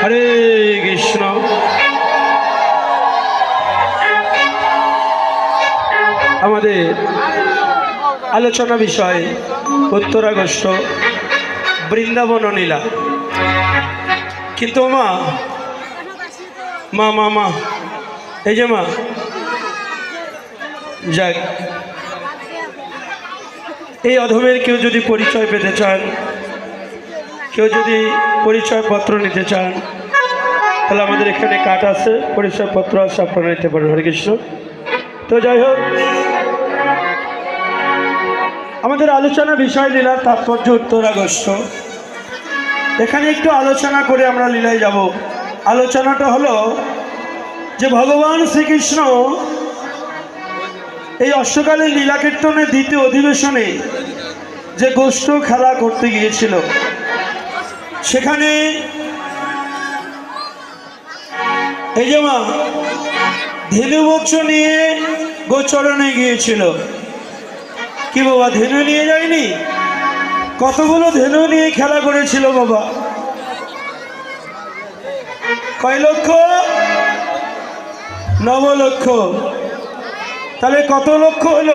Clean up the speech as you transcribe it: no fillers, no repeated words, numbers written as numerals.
হরে কৃষ্ণ। আমাদের আলোচনা বিষয় 17 আগস্ট বৃন্দাবন লীলা। কিন্তু মা মা মা মা এই যে মা, যাক, এই অধমের কেউ যদি পরিচয় পেতে চান, কেউ যদি পরিচয়পত্র নিতে চান, তাহলে আমাদের এখানে কার্ড আছে, পরিচয়পত্র আছে, আপনারা নিতে পারেন। হরে কৃষ্ণ। তো যাই হোক, আমাদের আলোচনা বিষয় লীলার তাৎপর্য 17 আগস্ট। এখানে একটু আলোচনা করে আমরা লীলায় যাব। আলোচনাটা হলো যে ভগবান শ্রীকৃষ্ণ এই অষ্টকালীন লীলা কীর্তনের দ্বিতীয় অধিবেশনে যে গোষ্ঠ খেলা করতে গিয়েছিল, সেখানে এই যে মা ধেনু বৎস নিয়ে গোচরণে গিয়েছিল। কি বাবা, ধেনু নিয়ে যায়নি? কতগুলো ধেনু নিয়ে খেলা করেছিল বাবা? কয় লক্ষ? 9 লক্ষ। তাহলে কত লক্ষ হলো?